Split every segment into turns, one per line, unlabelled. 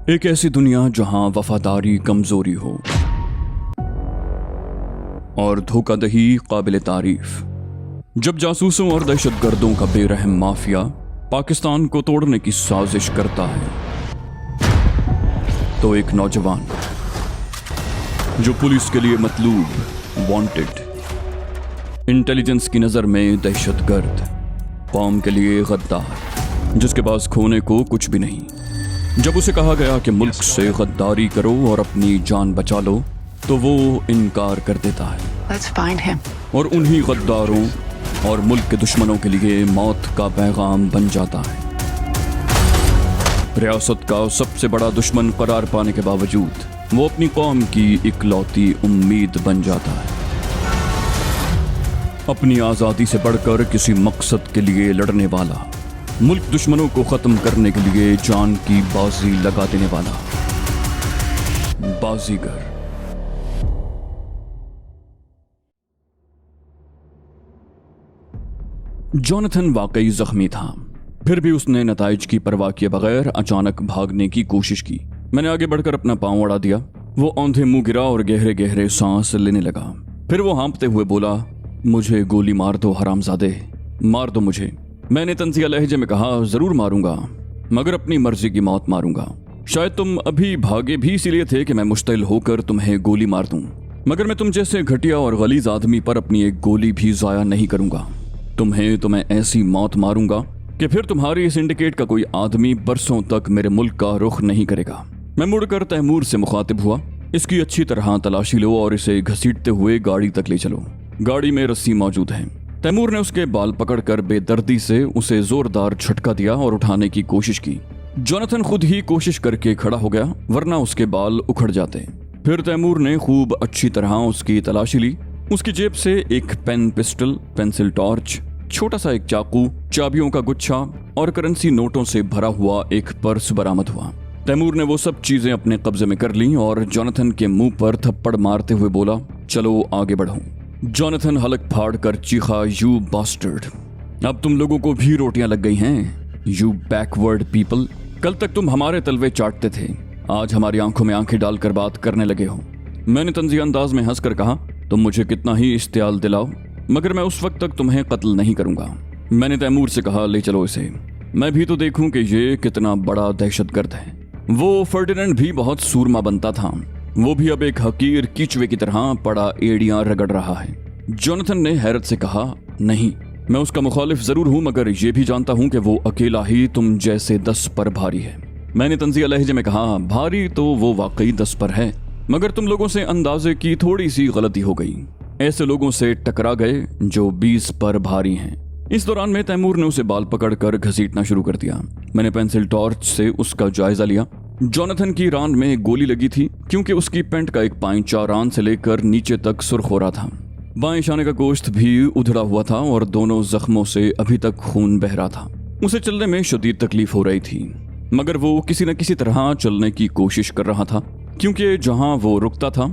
एक ऐसी दुनिया जहां वफादारी कमजोरी हो और धोखाधड़ी काबिल तारीफ। जब जासूसों और दहशतगर्दों का बेरहम माफिया पाकिस्तान को तोड़ने की साजिश करता है, तो एक नौजवान जो पुलिस के लिए मतलूब, वांटेड, इंटेलिजेंस की नजर में दहशतगर्द, कौम के लिए गद्दार, जिसके पास खोने को कुछ भी नहीं, जब उसे कहा गया कि मुल्क से गद्दारी करो और अपनी जान बचा लो, तो वो इनकार कर देता है।
Let's find him.
और उन्हीं गद्दारों और मुल्क के दुश्मनों के लिए मौत का पैगाम बन जाता है। रियासत का सबसे बड़ा दुश्मन करार पाने के बावजूद वो अपनी कौम की इकलौती उम्मीद बन जाता है। अपनी आज़ादी से बढ़कर किसी मकसद के लिए लड़ने वाला, मुल्क दुश्मनों को खत्म करने के लिए जान की बाजी लगा देने वाला बाजीगर। जॉनथन वाकई जख्मी था, फिर भी उसने नताइज की परवाह किए बगैर अचानक भागने की कोशिश की। मैंने आगे बढ़कर अपना पांव अड़ा दिया। वो औंधे मुंह गिरा और गहरे गहरे सांस लेने लगा। फिर वो हाँफते हुए बोला, मुझे गोली मार दो हरामजादे, मार दो मुझे। मैंने तंजिया लहजे में कहा, जरूर मारूंगा, मगर अपनी मर्जी की मौत मारूंगा। शायद तुम अभी भागे भी इसीलिए थे कि मैं मुश्तिल होकर तुम्हें गोली मार दूं, मगर मैं तुम जैसे घटिया और गलीज आदमी पर अपनी एक गोली भी जाया नहीं करूंगा। तुम्हें तो मैं ऐसी मौत मारूंगा कि फिर तुम्हारी सिंडिकेट का कोई आदमी बरसों तक मेरे मुल्क का रुख नहीं करेगा। मैं मुड़कर तैमूर से मुखातिब हुआ, इसकी अच्छी तरह तलाशी लो और इसे घसीटते हुए गाड़ी तक ले चलो। गाड़ी में रस्सी मौजूद है। तैमूर ने उसके बाल पकड़कर बेदर्दी से उसे जोरदार झटका दिया और उठाने की कोशिश की। जॉनथन खुद ही कोशिश करके खड़ा हो गया, वरना उसके बाल उखड़ जाते। फिर तैमूर ने खूब अच्छी तरह उसकी तलाशी ली। उसकी जेब से एक पेन, पिस्टल, पेंसिल टॉर्च, छोटा सा एक चाकू, चाबियों का गुच्छा और करेंसी नोटों से भरा हुआ एक पर्स बरामद हुआ। तैमूर ने वो सब चीजें अपने कब्जे में कर लीं और जॉनथन के मुंह पर थप्पड़ मारते हुए बोला, चलो आगे बढ़ो। जॉनथन हलक फाड़ कर चीखा, यू बास्टर्ड, अब तुम लोगों को भी रोटियां लग गई हैं। यू बैकवर्ड पीपल, कल तक तुम हमारे तलवे चाटते थे, आज हमारी आंखों में आंखें डालकर बात करने लगे हो। मैंने तंजिया अंदाज में हंसकर कहा, तुम मुझे कितना ही इश्तियाल दिलाओ, मगर मैं उस वक्त तक तुम्हें कत्ल नहीं करूंगा। मैंने तैमूर से कहा, ले चलो इसे, मैं भी तो देखूं कि ये कितना बड़ा दहशतगर्द है। वो फर्डिनेंड भी बहुत सूरमा बनता था, वो भी अब एक हकीर कीचुए की तरह पड़ा एड़ियां रगड़ रहा है। जॉनथन ने हैरत से कहा, नहीं, मैं उसका मुखालिफ जरूर हूं, मगर ये भी जानता हूं कि वो अकेला ही तुम जैसे 10 पर भारी है। मैंने तंजिया लहजे में कहा, भारी तो वो वाकई 10 पर है, मगर तुम लोगों से अंदाजे की थोड़ी सी गलती हो गई। ऐसे लोगों से टकरा गए जो 20 पर भारी हैं। इस दौरान में तैमूर ने उसे बाल पकड़कर घसीटना शुरू कर दिया। मैंने पेंसिल टॉर्च से उसका जायजा लिया। जॉनथन की रान में एक गोली लगी थी, क्योंकि उसकी पैंट का एक पाइंचा रान से लेकर नीचे तक सुर्ख हो रहा था। बाएं शाने का गोश्त भी उधड़ा हुआ था और दोनों जख्मों से अभी तक खून बह रहा था। उसे चलने में शदीद तकलीफ हो रही थी, मगर वो किसी न किसी तरह चलने की कोशिश कर रहा था, क्योंकि जहां वो रुकता था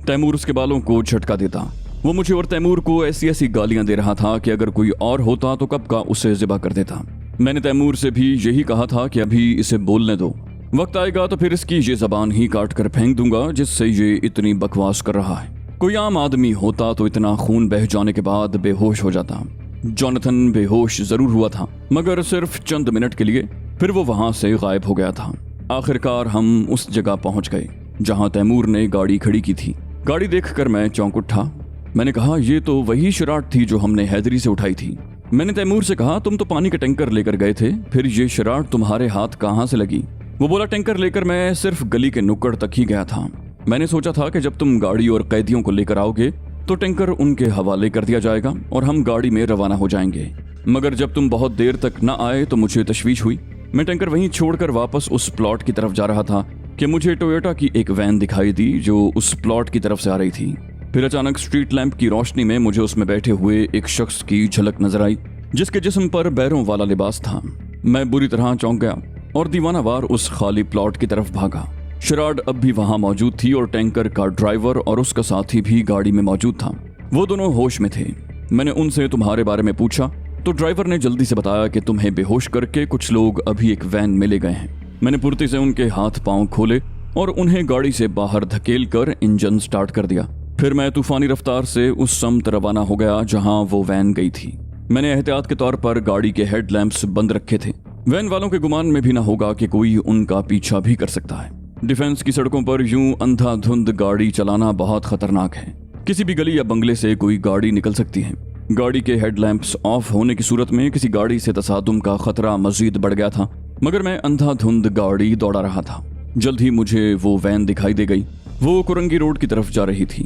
तैमूर उसके बालों को झटका देता। वो मुझे और तैमूर को ऐसी ऐसी गालियां दे रहा था कि अगर कोई और होता तो कब का उसे ज़िबा कर देता। मैंने तैमूर से भी यही कहा था कि अभी इसे बोलने दो, वक्त आएगा तो फिर इसकी ये जबान ही काट कर फेंक दूंगा जिससे ये इतनी बकवास कर रहा है। कोई आम आदमी होता तो इतना खून बह जाने के बाद बेहोश हो जाता। जॉनथन बेहोश जरूर हुआ था, मगर सिर्फ चंद मिनट के लिए, फिर वो वहां से गायब हो गया था। आखिरकार हम उस जगह पहुंच गए जहां तैमूर ने गाड़ी खड़ी की थी। गाड़ी देखकर मैं चौंक उठा। मैंने कहा, ये तो वही शराट थी जो हमने हैदरी से उठाई थी। मैंने तैमूर से कहा, तुम तो पानी का टैंकर लेकर गए थे, फिर ये शराट तुम्हारे हाथ कहाँ से लगी? वो बोला, टैंकर लेकर मैं सिर्फ गली के नुक्कड़ तक ही गया था। मैंने सोचा था कि जब तुम गाड़ी और कैदियों को लेकर आओगे तो टैंकर उनके हवाले कर दिया जाएगा और हम गाड़ी में रवाना हो जाएंगे, मगर जब तुम बहुत देर तक न आए तो मुझे तशवीश हुई। मैं टैंकर वहीं छोड़कर वापस उस प्लॉट की तरफ जा रहा था कि मुझे टोयोटा की एक वैन दिखाई दी जो उस प्लॉट की तरफ से आ रही थी। फिर अचानक स्ट्रीट लैंप की रोशनी में मुझे उसमें बैठे हुए एक शख्स की झलक नजर आई, जिसके जिस्म पर बैरों वाला लिबास था। मैं बुरी तरह चौंक गया और दीवानावार उस खाली प्लॉट की तरफ भागा। शराड अब भी वहां मौजूद थी और टैंकर का ड्राइवर और उसका साथी भी गाड़ी में मौजूद था। वो दोनों होश में थे। मैंने उनसे तुम्हारे बारे में पूछा तो ड्राइवर ने जल्दी से बताया कि तुम्हें बेहोश करके कुछ लोग अभी एक वैन में ले गए हैं। मैंने फुर्ती से उनके हाथ पांव खोले और उन्हें गाड़ी से बाहर धकेल कर इंजन स्टार्ट कर दिया। फिर मैं तूफानी रफ्तार से उस समत रवाना हो गया जहां वो वैन गई थी। मैंने एहतियात के तौर पर गाड़ी के हेडलैम्प्स बंद रखे थे। वैन वालों के गुमान में भी ना होगा कि कोई उनका पीछा भी कर सकता है। डिफेंस की सड़कों पर यूं अंधाधुंध गाड़ी चलाना बहुत खतरनाक है। किसी भी गली या बंगले से कोई गाड़ी निकल सकती है। गाड़ी के हेडलैम्प्स ऑफ होने की सूरत में किसी गाड़ी से तसादुम का खतरा मजीद बढ़ गया था, मगर मैं अंधाधुंध गाड़ी दौड़ा रहा था। जल्द ही मुझे वो वैन दिखाई दे गई। वो कुरंगी रोड की तरफ जा रही थी।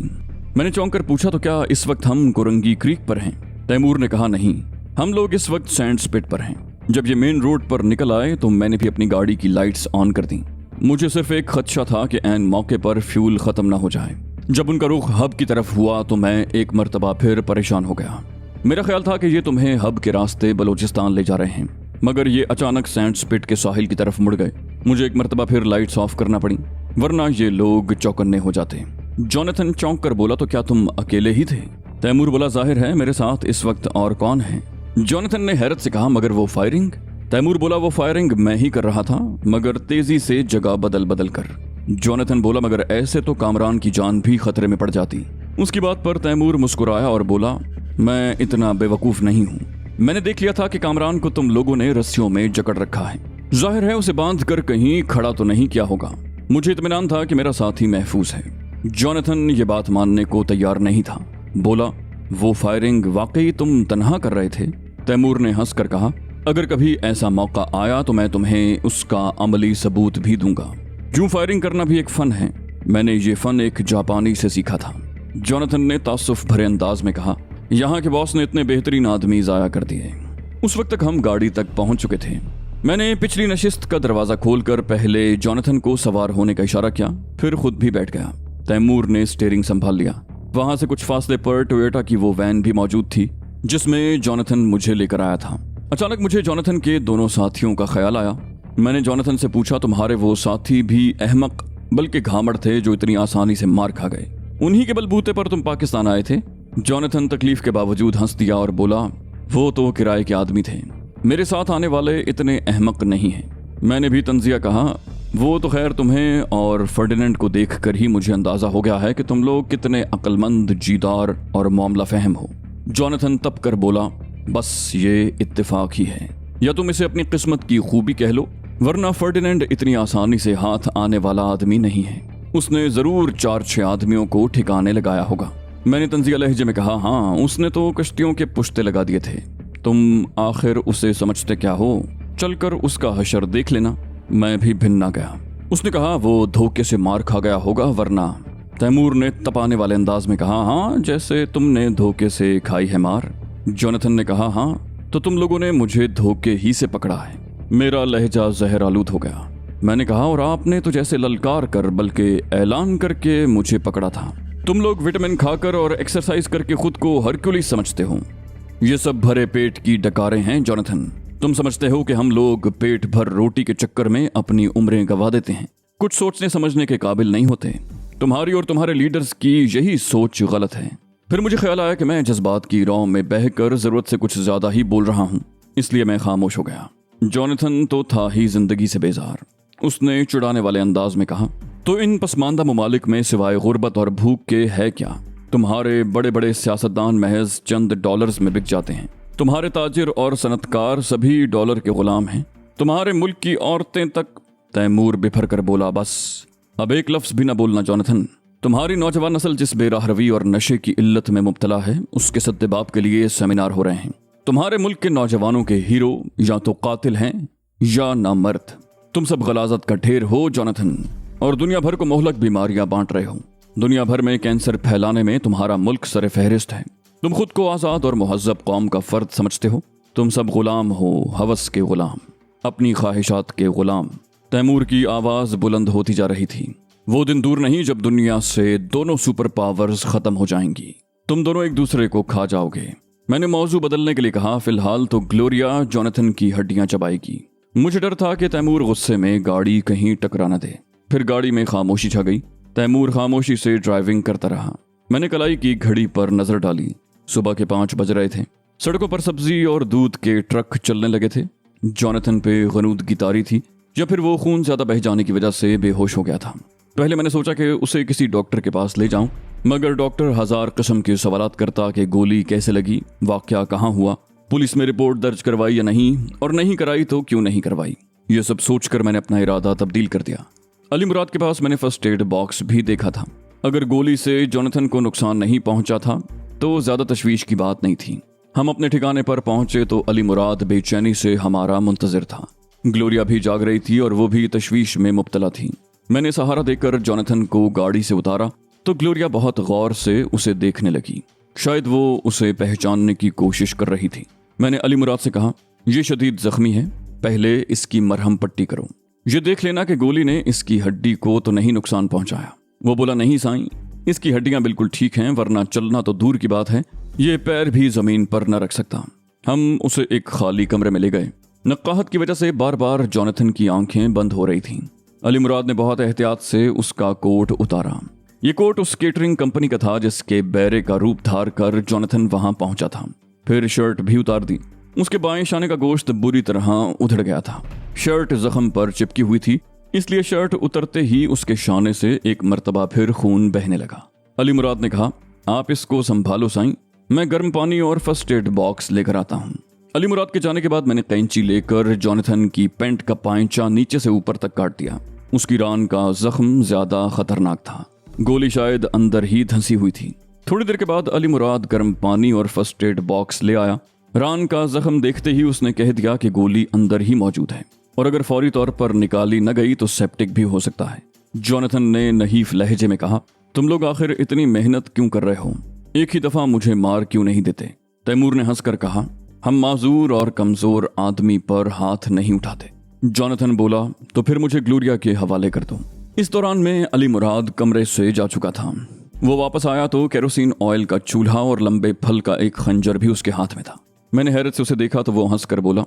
मैंने चौंक कर पूछा, तो क्या इस वक्त हम कुरंगी क्रीक पर हैं? तैमूर ने कहा, नहीं, हम लोग इस वक्त सैंड्स पिट पर हैं। जब ये मेन रोड पर निकल आए तो मैंने भी अपनी गाड़ी की लाइट्स ऑन कर दी। मुझे सिर्फ एक खदशा था कि ऐन मौके पर फ्यूल खत्म ना हो जाए। जब उनका रुख हब की तरफ हुआ तो मैं एक मर्तबा फिर परेशान हो गया। मेरा ख्याल था कि ये तुम्हें हब के रास्ते बलूचिस्तान ले जा रहे हैं, मगर ये अचानक सैंड्स पिट के साहिल की तरफ मुड़ गए। मुझे एक मर्तबा फिर लाइट्स ऑफ करना पड़ी, वरना ये लोग चौकन्ने हो जाते। जॉनथन चौंक कर बोला, तो क्या तुम अकेले ही थे? तैमूर बोला, जाहिर है, मेरे साथ इस वक्त और कौन है? जॉनथन ने हैरत से कहा, मगर वो फायरिंग? तैमूर बोला, वो फायरिंग मैं ही कर रहा था, मगर तेजी से जगह बदल बदल कर। जॉनथन बोला, मगर ऐसे तो कामरान की जान भी खतरे में पड़ जाती। उसकी बात पर तैमूर मुस्कुराया और बोला, मैं इतना बेवकूफ नहीं हूँ। मैंने देख लिया था कि कामरान को तुम लोगों ने रस्सियों में जकड़ रखा है। जाहिर है उसे बांध कर कहीं खड़ा तो नहीं किया होगा। मुझे इत्मीनान था कि मेरा साथी महफूज है। जॉनथन ये बात मानने को तैयार नहीं था। बोला, वो फायरिंग वाकई तुम तन्हा कर रहे थे? तैमूर ने हंसकर कहा, अगर कभी ऐसा मौका आया तो मैं तुम्हें उसका अमली सबूत भी दूंगा। यूं फायरिंग करना भी एक फन है। मैंने ये फन एक जापानी से सीखा था। जॉनथन ने तासुफ भरे अंदाज में कहा, यहाँ के बॉस ने इतने बेहतरीन आदमी जाया कर दिए। उस वक्त तक हम गाड़ी तक पहुंच चुके थे। मैंने पिछली नशिस्त का दरवाजा खोलकर पहले जॉनथन को सवार होने का इशारा किया, फिर खुद भी बैठ गया। तैमूर ने स्टीयरिंग संभाल लिया। वहां से कुछ फासले पर टोयोटा की वो वैन भी मौजूद थी जिसमें जॉनथन मुझे लेकर आया था। अचानक मुझे जॉनथन के दोनों साथियों का ख्याल आया। मैंने जॉनथन से पूछा, तुम्हारे वो साथी भी अहमक बल्कि घामड़ थे जो इतनी आसानी से मार खा गए? उन्हीं के बलबूते पर तुम पाकिस्तान आए थे? जॉनथन तकलीफ के बावजूद हंस दिया और बोला, वो तो किराए के आदमी थे, मेरे साथ आने वाले इतने अहमक नहीं हैं। मैंने भी तंजिया कहा, वो तो खैर तुम्हें और फर्डिनेंड को देखकर ही मुझे अंदाजा हो गया है कि तुम लोग कितने अक्लमंद, जीदार और मामला फहम हो। जॉनथन तप कर बोला, बस ये इत्तेफाक ही है, या तुम इसे अपनी किस्मत की खूबी कह लो, वरना फर्डिनेंड इतनी आसानी से हाथ आने वाला आदमी नहीं है। उसने जरूर 4-6 आदमियों को ठिकाने लगाया होगा। मैंने तंजिया लहजे में कहा, हाँ, उसने तो कश्तियों के पुश्ते लगा दिए थे। तुम आखिर उसे समझते क्या हो? चलकर उसका हशर देख लेना। मैं भी भिन्ना गया। उसने कहा, वो धोखे से मार खा गया होगा वरना। तैमूर ने तपाने वाले अंदाज में कहा, हाँ, जैसे तुमने धोखे से खाई है मार। जॉनथन ने कहा, हाँ, तो तुम लोगों ने मुझे धोखे ही से पकड़ा है। मेरा लहजा जहर आलूद हो गया। मैंने कहा, और आपने तो जैसे ललकार कर बल्कि ऐलान करके मुझे पकड़ा था। तुम लोग विटामिन खाकर और एक्सरसाइज करके खुद को हरक्यूलिस समझते हो। ये सब भरे पेट की डकारें हैं जॉनथन। तुम समझते हो कि हम लोग पेट भर रोटी के चक्कर में अपनी उम्रें गंवा देते हैं, कुछ सोचने समझने के काबिल नहीं होते। तुम्हारी और तुम्हारे लीडर्स की यही सोच गलत है। फिर मुझे ख्याल आया कि मैं जज्बात की रौ में बहकर जरूरत से कुछ ज्यादा ही बोल रहा हूँ, इसलिए मैं खामोश हो गया। जॉनथन तो था ही जिंदगी से बेजार। उसने चिढ़ाने वाले अंदाज में कहा, तो इन पसमानदा ममालिक में सिवाय गुर्बत और भूख के है क्या? तुम्हारे बड़े बड़े सियासतदान महज चंद डॉलर्स में बिक जाते हैं। तुम्हारे ताजिर और सनतकार सभी डॉलर के गुलाम हैं। तुम्हारे मुल्क की औरतें तक। तैमूर बिफर कर बोला, बस अब एक लफ्ज भी न बोलना जॉनथन। तुम्हारी नौजवान नस्ल जिस बेराहरवी और नशे की इल्लत में मुब्तला है, उसके सद्देबाब के लिए सेमिनार हो रहे हैं। तुम्हारे मुल्क के नौजवानों के हीरो या तो कातिल हैं या नामर्द। तुम सब गलाजत का ढेर हो जॉनथन, और दुनिया भर को मोहलक बीमारियां बांट रहे हो। दुनिया भर में कैंसर फैलाने में तुम्हारा मुल्क सरे फहरिस्त है। तुम खुद को आजाद और मुहज्जब कौम का फर्द समझते हो। तुम सब गुलाम हो, हवस के गुलाम, अपनी ख्वाहिशात के गुलाम। तैमूर की आवाज बुलंद होती जा रही थी। वो दिन दूर नहीं जब दुनिया से दोनों सुपर पावर्स खत्म हो जाएंगी। तुम दोनों एक दूसरे को खा जाओगे। मैंने मौजू बदलने के लिए कहा, फिलहाल तो ग्लोरिया जॉनथन की हड्डियां चबाएगी। मुझे डर था कि तैमूर गुस्से में गाड़ी कहीं टकरा न दे। फिर गाड़ी में खामोशी छा गई। तैमूर खामोशी से ड्राइविंग करता रहा। मैंने कलाई की घड़ी पर नजर डाली। सुबह के 5 बज रहे थे। सड़कों पर सब्जी और दूध के ट्रक चलने लगे थे। जॉनथन पे गनूदगी तारी थी। या फिर वो खून ज़्यादा बह जाने की वजह से बेहोश हो गया था। पहले मैंने सोचा कि उसे किसी डॉक्टर के पास ले जाऊं, मगर डॉक्टर हजार किस्म के सवालात करता कि गोली कैसे लगी, वाकया कहाँ हुआ, पुलिस में रिपोर्ट दर्ज करवाई या नहीं, और नहीं कराई तो क्यों नहीं करवाई। ये सब सोचकर मैंने अपना इरादा तब्दील कर दिया। अली मुराद के पास मैंने फर्स्ट एड बॉक्स भी देखा था। अगर गोली से जोनाथन को नुकसान नहीं पहुंचा था तो ज्यादा तशवीश की बात नहीं थी। हम अपने ठिकाने पर पहुंचे तो अली मुराद बेचैनी से हमारा मुंतजिर था। ग्लोरिया भी जाग रही थी और वो भी तशवीश में मुब्तला थी। मैंने सहारा देकर जोनाथन को गाड़ी से उतारा तो ग्लोरिया बहुत गौर से उसे देखने लगी। शायद वो उसे पहचानने की कोशिश कर रही थी। मैंने अली मुराद से कहा, यह शदीद जख्मी है, पहले इसकी मरहम पट्टी करो। ये देख लेना कि गोली ने इसकी हड्डी को तो नहीं नुकसान पहुंचाया। वो बोला, नहीं साईं, इसकी हड्डियां बिल्कुल ठीक हैं, वरना चलना तो दूर की बात है, ये पैर भी जमीन पर न रख सकता। हम उसे एक खाली कमरे में ले गए। नक्काहत की वजह से बार बार जोनाथन की आंखें बंद हो रही थीं। अली मुराद ने बहुत एहतियात से उसका कोट उतारा। ये कोट उस केटरिंग कंपनी का था जिसके बैरे का रूप धार कर जोनाथन वहां पहुंचा था। फिर शर्ट भी उतार दी। उसके बाएं शाने का गोश्त बुरी तरह उधड़ गया था। शर्ट जख्म पर चिपकी हुई थी, इसलिए शर्ट उतरते ही उसके शाने से एक मर्तबा फिर खून बहने लगा। अली मुराद ने कहा, आप इसको संभालो साईं, मैं गर्म पानी और फर्स्ट एड बॉक्स लेकर आता हूँ। अली मुराद के जाने के बाद मैंने कैंची लेकर जोनाथन की पैंट का पायंचा नीचे से ऊपर तक काट दिया। उसकी रान का जख्म ज्यादा खतरनाक था, गोली शायद अंदर ही धंसी हुई थी। थोड़ी देर के बाद अली मुराद गर्म पानी और फर्स्ट एड बॉक्स ले आया। रान का जख्म देखते ही उसने कह दिया कि गोली अंदर ही मौजूद है और अगर फौरी तौर पर निकाली न गई तो सेप्टिक भी हो सकता है। जोनाथन ने नहीफ लहजे में कहा, तुम लोग आखिर इतनी मेहनत क्यों कर रहे हो, एक ही दफा मुझे मार क्यों नहीं देते। तैमूर ने हंसकर कहा, हम माजूर और कमजोर आदमी पर हाथ नहीं उठाते। जोनाथन बोला, तो फिर मुझे ग्लोरिया के हवाले कर दो। इस दौरान में अली मुराद कमरे से जा चुका था। वो वापस आया तो केरोसिन ऑयल का चूल्हा और लंबे फल का एक खंजर भी उसके हाथ में था। मैंने हैरत से उसे देखा तो वो हंसकर बोला,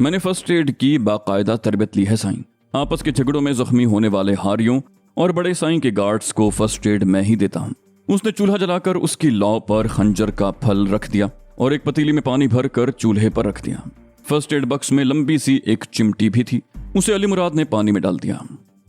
मैंने फर्स्ट एड की बाकायदा तरबियत ली है साईं। आपस के झगड़ों में जख्मी होने वाले हारियों और बड़े साईं के गार्ड्स को फर्स्ट एड मैं ही देता हूँ। उसने चूल्हा जलाकर उसकी लौ पर खंजर का फल रख दिया और एक पतीली में पानी भर कर चूल्हे पर रख दिया। फर्स्ट एड बक्स में लंबी सी एक चिमटी भी थी, उसे अली मुराद ने पानी में डाल दिया।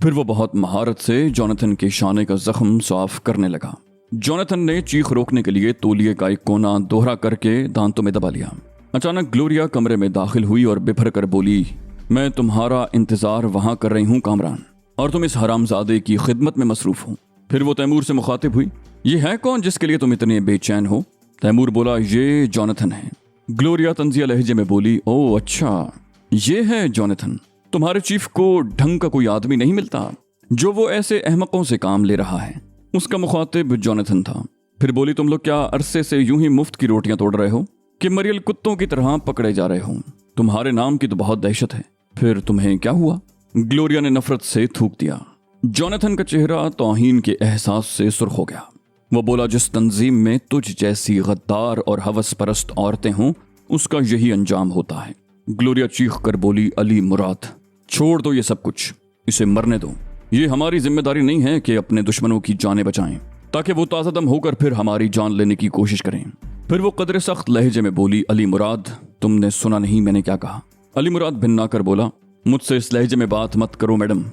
फिर वो बहुत महारत से जोनाथन के शाने का जख्म साफ करने लगा। जोनाथन ने चीख रोकने के लिए तौलिए का एक कोना दोहरा करके दांतों में दबा लिया। अचानक ग्लोरिया कमरे में दाखिल हुई और बिफर कर बोली, मैं तुम्हारा इंतजार वहां कर रही हूँ कामरान, और तुम इस हरामजादे की खिदमत में मसरूफ हो। फिर वो तैमूर से मुखातिब हुई, ये है कौन जिसके लिए तुम इतने बेचैन हो। तैमूर बोला, ये जोनाथन है। ग्लोरिया तंजिया लहजे में बोली, ओ अच्छा, ये है जोनाथन। तुम्हारे चीफ को ढंग का कोई आदमी नहीं मिलता जो वो ऐसे अहमकों से काम ले रहा है। उसका मुखातिब जोनाथन था। फिर बोली, तुम लोग क्या अरसे से यूं ही मुफ्त की रोटियां तोड़ रहे हो कि मरियल कुत्तों की तरह पकड़े जा रहे हो। तुम्हारे नाम की तो बहुत दहशत है। फिर तुम्हें क्या हुआ। ग्लोरिया ने नफरत से थूक दिया। जोनाथन का चेहरा तौहीन के एहसास से सुर्ख हो गया। वो बोला, जिस तंजीम में तुझ जैसी गद्दार और हवस परस्त औरतें हों उसका यही अंजाम होता है। ग्लोरिया चीख कर बोली, अली मुराद, छोड़ दो ये सब कुछ, इसे मरने दो। ये हमारी जिम्मेदारी नहीं है कि अपने दुश्मनों की जानें बचाएं ताकि वो ताज़ादम होकर फिर हमारी जान लेने की कोशिश करें। फिर वो कदरे सख्त लहजे में बोली, अली मुराद, तुमने सुना नहीं मैंने क्या कहा। अली मुराद भिन्ना कर बोला, मुझसे इस लहजे में बात मत करो मैडम,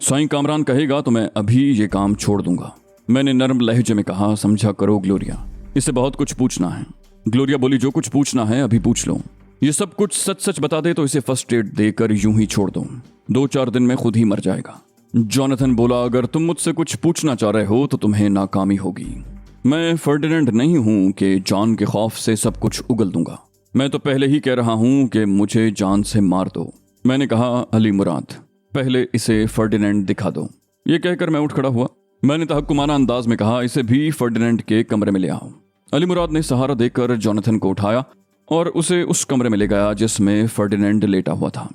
साईं कामरान कहेगा तो मैं अभी ये काम छोड़ दूंगा। मैंने नर्म लहजे में कहा, समझा करो ग्लोरिया, इससे बहुत कुछ पूछना है। ग्लोरिया बोली, जो कुछ पूछना है अभी पूछ लो। ये सब कुछ सच सच बता दे तो इसे फर्स्ट एड देकर यूं ही छोड़ दो, 2-4 दिन में खुद ही मर जाएगा। जोनाथन बोला, अगर तुम मुझसे कुछ पूछना चाह रहे हो तो तुम्हें नाकामी होगी। मैं फर्डिनेंड नहीं हूं कि जान के खौफ से सब कुछ उगल दूंगा। मैं तो पहले ही कह रहा हूं कि मुझे जान से मार दो। मैंने कहा, अली मुराद, पहले इसे फर्डिनेंड दिखा दो। ये कहकर मैं उठ खड़ा हुआ। मैंने तहक्कुमाना अंदाज में कहा, इसे भी फर्डिनेंड के कमरे में ले आओ। अली मुराद ने सहारा देकर जोनाथन को उठाया और उसे उस कमरे में ले गया जिसमें फर्डिनेंड लेटा हुआ था।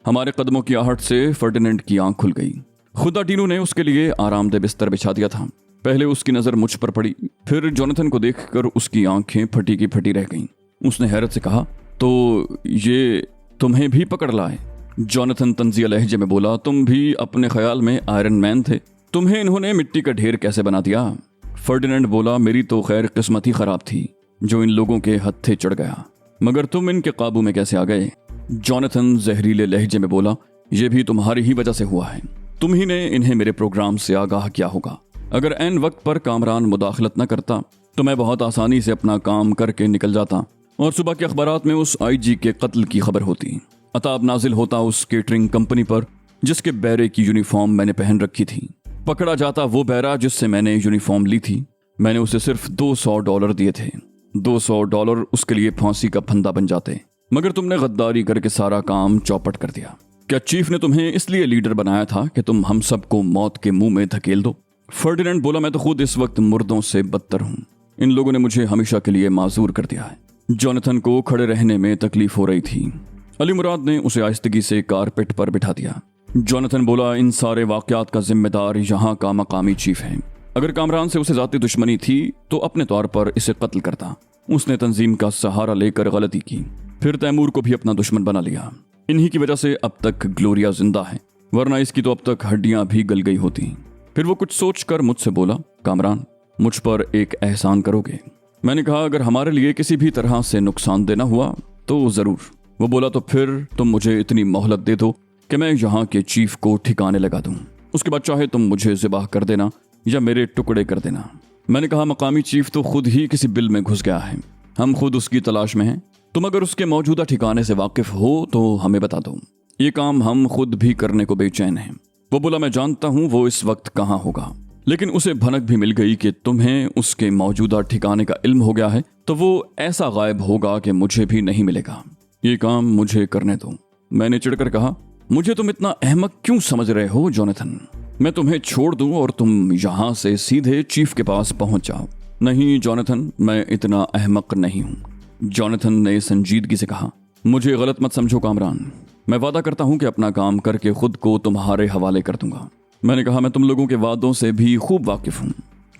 हमारे कदमों की आहट से फर्डिनेंड की आंख खुल गई। खुदा टीनू ने उसके लिए आरामदेह बिस्तर बिछा दिया था। पहले उसकी नजर मुझ पर पड़ी, फिर जोनाथन को देखकर उसकी आंखें फटी की फटी रह गईं। उसने हैरत से कहा, तो ये तुम्हें भी पकड़ लाए। जोनाथन तंजिया लहजे में बोला, तुम भी अपने ख्याल में आयरन मैन थे, तुम्हें इन्होंने मिट्टी का ढेर कैसे बना दिया। फर्डिनेंड बोला, मेरी तो खैर किस्मत ही खराब थी जो इन लोगों के हत्थे चढ़ गया, मगर तुम इनके काबू में कैसे आ गए। जोनाथन जहरीले लहजे में बोला, ये भी तुम्हारी ही वजह से हुआ है। तुम ही ने इन्हें मेरे प्रोग्राम से आगाह किया होगा। अगर ऐन वक्त पर कामरान मुदाखलत न करता तो मैं बहुत आसानी से अपना काम करके निकल जाता और सुबह के अखबारात में उस आईजी के कत्ल की खबर होती। अताब नाजिल होता उस केटरिंग कंपनी पर जिसके बैरे की यूनिफॉर्म मैंने पहन रखी थी। पकड़ा जाता वो बैरा जिससे मैंने यूनिफॉर्म ली थी। मैंने उसे सिर्फ $200 दिए थे। $200 उसके लिए फांसी का फंदा बन जाते, मगर तुमने गद्दारी करके सारा काम चौपट कर दिया। क्या चीफ ने तुम्हें इसलिए लीडर बनाया था कि तुम हम सबको मौत के मुंह में धकेल दो? फर्डिनेंड बोला, मैं तो खुद इस वक्त मुर्दों से बदतर हूं। इन लोगों ने मुझे हमेशा के लिए माजूर कर दिया है। जोनाथन को खड़े रहने में तकलीफ हो रही थी। अली मुराद ने उसे आहिस्तगी से कारपेट पर बिठा दिया। जोनाथन बोला, इन सारे वाकयात का जिम्मेदार यहाँ का मकामी चीफ है। अगर कामरान से उसे जाती दुश्मनी थी तो अपने तौर पर इसे कत्ल करता। उसने तंजीम का सहारा लेकर गलती की, फिर तैमूर को भी अपना दुश्मन बना लिया। इन्हीं की वजह से अब तक ग्लोरिया जिंदा है, वरना इसकी तो अब तक हड्डियां भी गल गई होती। फिर वो कुछ सोचकर मुझसे बोला, कामरान, मुझ पर एक एहसान करोगे? मैंने कहा, अगर हमारे लिए किसी भी तरह से नुकसान देना हुआ तो जरूर। वो बोला, तो फिर तुम मुझे इतनी मोहलत दे दो कि मैं यहाँ के चीफ को ठिकाने लगा दूं। उसके बाद चाहे तुम मुझे ज़िबाह कर देना या मेरे टुकड़े कर देना। मैंने कहा, मकामी चीफ तो खुद ही किसी बिल में घुस गया है, हम खुद उसकी तलाश में हैं। तुम अगर उसके मौजूदा ठिकाने से वाकिफ हो तो हमें बता दो, ये काम हम खुद भी करने को बेचैन हैं। वो बोला, मैं जानता हूं वो इस वक्त कहाँ होगा, लेकिन उसे भनक भी मिल गई कि तुम्हें उसके मौजूदा ठिकाने का इल्म हो गया है तो वो ऐसा गायब होगा कि मुझे भी नहीं मिलेगा। ये काम मुझे करने दो। मैंने चिढ़कर कहा, मुझे तुम इतना अहमक क्यों समझ रहे हो जोनाथन? मैं तुम्हें छोड़ दूं और तुम यहाँ से सीधे चीफ के पास पहुंच जाओ। नहीं जोनाथन, मैं इतना अहमक नहीं हूँ। जोनाथन ने संजीदगी से कहा, मुझे गलत मत समझो कामरान, मैं वादा करता हूं कि अपना काम करके खुद को तुम्हारे हवाले कर दूंगा। मैंने कहा, मैं तुम लोगों के वादों से भी खूब वाकिफ हूं।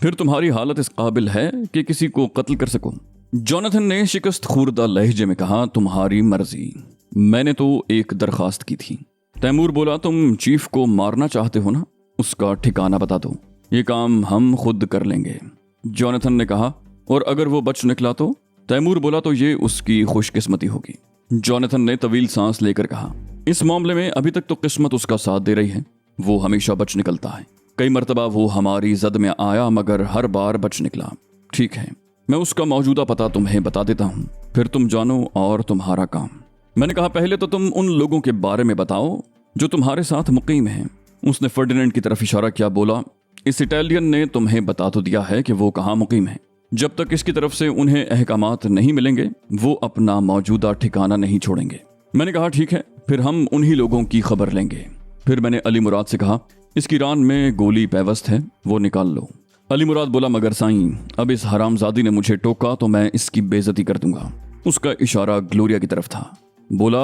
फिर तुम्हारी हालत इस काबिल है कि किसी को कत्ल कर सको? जोनाथन ने शिकस्त खुर्दा लहजे में कहा, तुम्हारी मर्जी, मैंने तो एक दरखास्त की थी। तैमूर बोला, तुम चीफ को मारना चाहते हो ना, उसका ठिकाना बता दो, ये काम हम खुद कर लेंगे। जोनाथन ने कहा, और अगर वो बच निकला तो? तैमूर बोला, तो ये उसकी खुशकिस्मती होगी। जोनाथन ने तवील सांस लेकर कहा, इस मामले में अभी तक तो किस्मत उसका साथ दे रही है, वो हमेशा बच निकलता है। कई मर्तबा वो हमारी जद में आया मगर हर बार बच निकला। ठीक है, मैं उसका मौजूदा पता तुम्हें बता देता हूँ, फिर तुम जानो और तुम्हारा काम। मैंने कहा, पहले तो तुम उन लोगों के बारे में बताओ जो तुम्हारे साथ मुकीम हैं। उसने फर्डिनेंड की तरफ इशारा किया, बोला, इस इटालियन ने तुम्हें बता तो दिया है कि वो कहाँ मुकीम है। जब तक इसकी तरफ से उन्हें अहकामात नहीं मिलेंगे वो अपना मौजूदा ठिकाना नहीं छोड़ेंगे। मैंने कहा, ठीक है, फिर हम उन्हीं लोगों की खबर लेंगे। फिर मैंने अली मुराद से कहा, इसकी रान में गोली पैवस्त है, वो निकाल लो। अली मुराद बोला, मगर साईं, अब इस हरामजादी ने मुझे टोका तो मैं इसकी बेइज्जती कर दूंगा। उसका इशारा ग्लोरिया की तरफ था। बोला,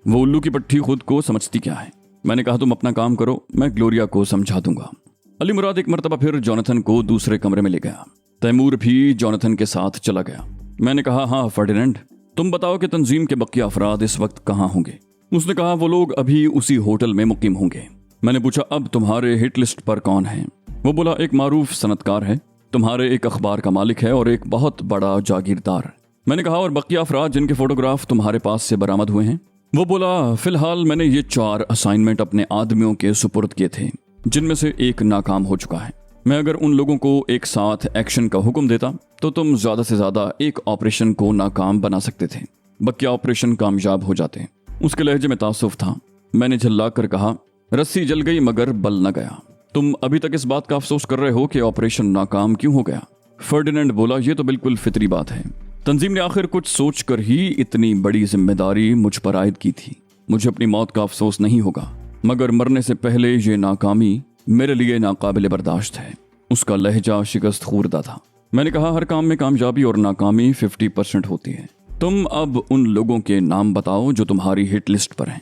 वो उल्लू की पट्टी खुद को समझती क्या है? मैंने कहा, तुम अपना काम करो, मैं ग्लोरिया को समझा दूंगा। अली मुराद एक मरतबा फिर जोनाथन को दूसरे कमरे में ले गया। तैमूर भी जोनाथन के साथ चला गया। मैंने कहा, हाँ फर्डिनेंड, तुम बताओ कि तंजीम के बकिया अफराद इस वक्त कहाँ होंगे? उसने कहा, वो लोग अभी उसी होटल में मुकीम होंगे। मैंने पूछा, अब तुम्हारे हिट लिस्ट पर कौन है? वो बोला, एक मारूफ सनतकार है, तुम्हारे एक अखबार का मालिक है और एक बहुत बड़ा जागीरदार। मैंने कहा, और बकिया अफराद जिनके फोटोग्राफ तुम्हारे पास से बरामद हुए हैं? वो बोला, फिलहाल मैंने ये 4 असाइनमेंट अपने आदमियों के सुपुर्द किए थे, जिनमें से एक नाकाम हो चुका है। मैं अगर उन लोगों को एक साथ एक्शन का हुक्म देता तो तुम ज्यादा से ज्यादा एक ऑपरेशन को नाकाम बना सकते थे, बकिया ऑपरेशन कामयाब हो जाते। उसके लहजे में तासुफ था। मैंने झल्ला कर कहा, रस्सी जल गई मगर बल न गया। तुम अभी तक इस बात का अफसोस कर रहे हो कि ऑपरेशन नाकाम क्यों हो गया? फर्डिनेंड बोला, ये तो बिल्कुल फितरी बात है। तंजीम ने आखिर कुछ सोचकर ही इतनी बड़ी जिम्मेदारी मुझ पर आयद की थी। मुझे अपनी मौत का अफसोस नहीं होगा, मगर मरने से पहले ये नाकामी मेरे लिए नाकाबिले बर्दाश्त है। उसका लहजा शिकस्त खुर्दा था। मैंने कहा, हर काम में कामयाबी और नाकामी 50% होती है। तुम अब उन लोगों के नाम बताओ जो तुम्हारी हिट लिस्ट पर हैं।